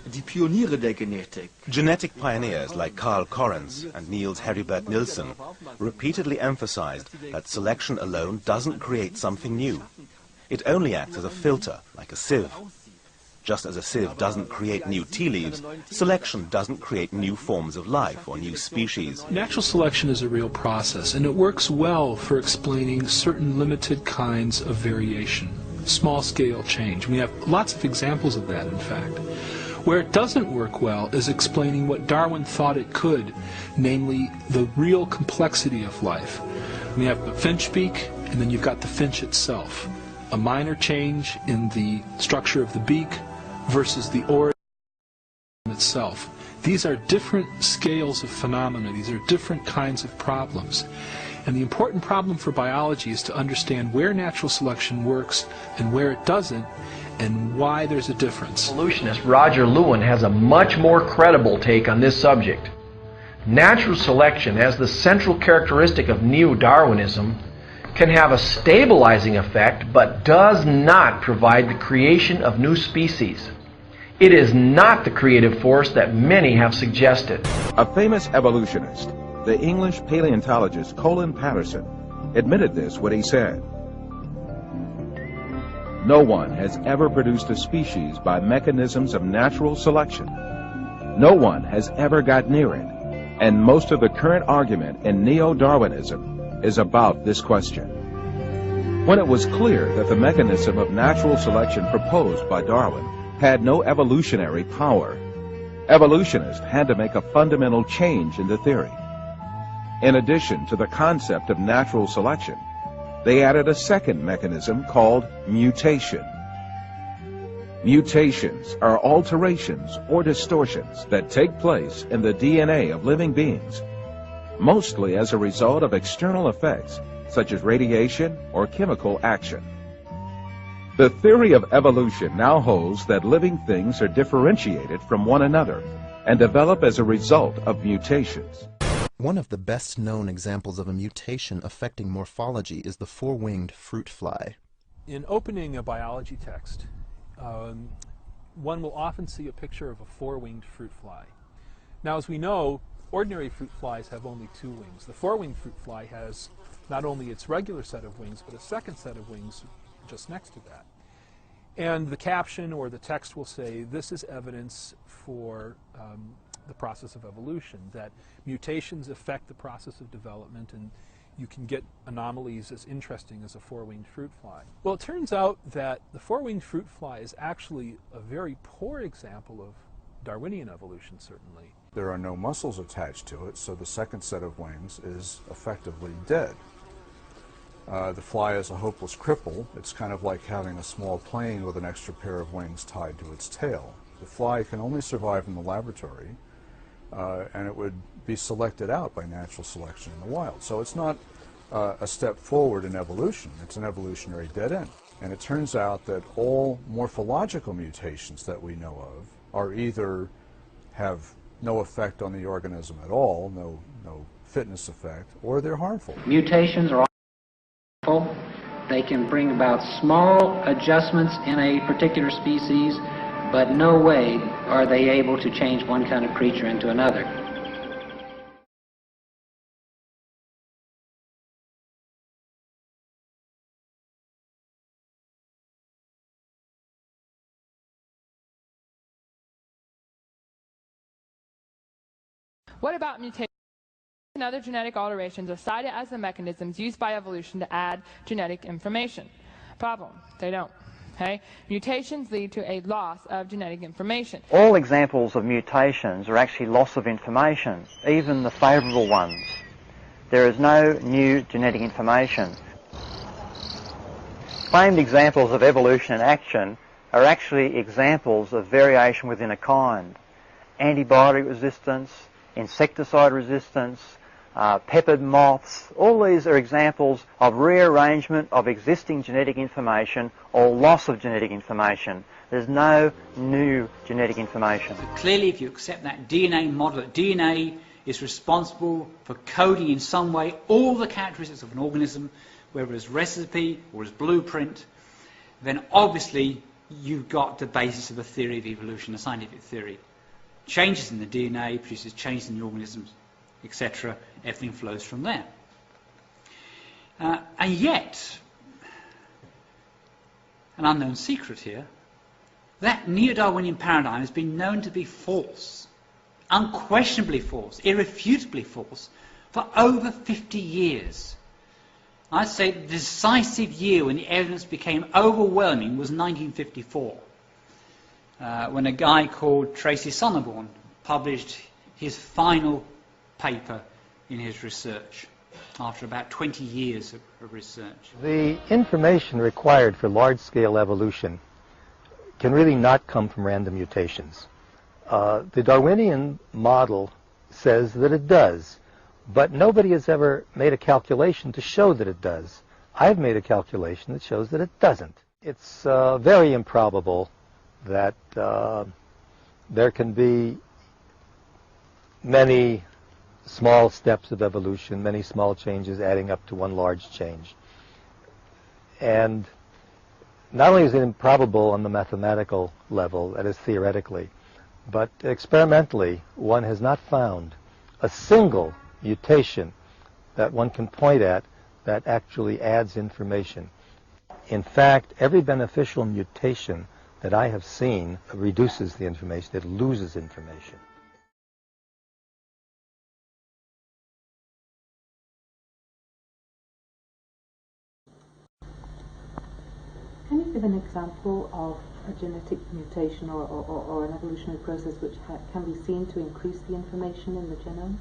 die Pioniere der Genetik. Genetic pioneers like Carl Correns and Niels Heribert Nielsen repeatedly emphasized that selection alone doesn't create something new. It only acts as a filter, like a sieve. Just as a sieve doesn't create new tea leaves, selection doesn't create new forms of life or new species. Natural selection is a real process, and it works well for explaining certain limited kinds of variation, small-scale change. We have lots of examples of that, in fact. Where it doesn't work well is explaining what Darwin thought it could, namely the real complexity of life. We have the finch beak, and then you've got the finch itself. A minor change in the structure of the beak versus the organism itself. These are different scales of phenomena. These are different kinds of problems. And the important problem for biology is to understand where natural selection works and where it doesn't, and why there's a difference. Evolutionist Roger Lewin has a much more credible take on this subject. Natural selection, as the central characteristic of neo-Darwinism, can have a stabilizing effect, but does not provide the creation of new species. It is not the creative force that many have suggested. A famous evolutionist, the English paleontologist Colin Patterson, admitted this when he said, "No one has ever produced a species by mechanisms of natural selection. No one has ever got near it, and most of the current argument in neo-Darwinism is about this question." When it was clear that the mechanism of natural selection proposed by Darwin had no evolutionary power, evolutionists had to make a fundamental change in the theory. In addition to the concept of natural selection, they added a second mechanism called mutation. Mutations are alterations or distortions that take place in the DNA of living beings, mostly as a result of external effects such as radiation or chemical action. The theory of evolution now holds that living things are differentiated from one another and develop as a result of mutations. One of the best-known examples of a mutation affecting morphology is the four-winged fruit fly. In opening a biology text, one will often see a picture of a four-winged fruit fly. Now, as we know, ordinary fruit flies have only two wings. The four-winged fruit fly has not only its regular set of wings, but a second set of wings just next to that. And the caption or the text will say, this is evidence for the process of evolution, that mutations affect the process of development, and you can get anomalies as interesting as a four-winged fruit fly. Well, it turns out that the four-winged fruit fly is actually a very poor example of Darwinian evolution, certainly. There are no muscles attached to it, so the second set of wings is effectively dead. The fly is a hopeless cripple. It's kind of like having a small plane with an extra pair of wings tied to its tail. The fly can only survive in the laboratory, and it would be selected out by natural selection in the wild. So it's not a step forward in evolution. It's an evolutionary dead end. And it turns out that all morphological mutations that we know of are either have no effect on the organism at all, no fitness effect, or they're harmful. Mutations are harmful. They can bring about small adjustments in a particular species, but no way are they able to change one kind of creature into another. What about mutations and other genetic alterations are cited as the mechanisms used by evolution to add genetic information? Problem, they don't. Okay? Mutations lead to a loss of genetic information. All examples of mutations are actually loss of information, even the favourable ones. There is no new genetic information. Claimed examples of evolution in action are actually examples of variation within a kind. Antibiotic resistance, insecticide resistance, peppered moths, all these are examples of rearrangement of existing genetic information or loss of genetic information. There's no new genetic information. Clearly, if you accept that DNA model, that DNA is responsible for coding in some way all the characteristics of an organism, whether as recipe or as blueprint, then obviously you've got the basis of a theory of evolution, a scientific theory. Changes in the DNA produces changes in the organisms, etc. Everything flows from there. And yet, an unknown secret here, that neo-Darwinian paradigm has been known to be false, unquestionably false, irrefutably false, for over 50 years. I'd say the decisive year when the evidence became overwhelming was 1954, when a guy called Tracy Sonneborn published his final paper in his research, after about 20 years of research. The information required for large-scale evolution can really not come from random mutations. The Darwinian model says that it does, but nobody has ever made a calculation to show that it does. I've made a calculation that shows that it doesn't. It's very improbable that there can be many small steps of evolution, many small changes adding up to one large change. And not only is it improbable on the mathematical level, that is theoretically, but experimentally one has not found a single mutation that one can point at that actually adds information. In fact, every beneficial mutation that I have seen reduces the information, it loses information. Can you give an example of a genetic mutation or an evolutionary process which can be seen to increase the information in the genome?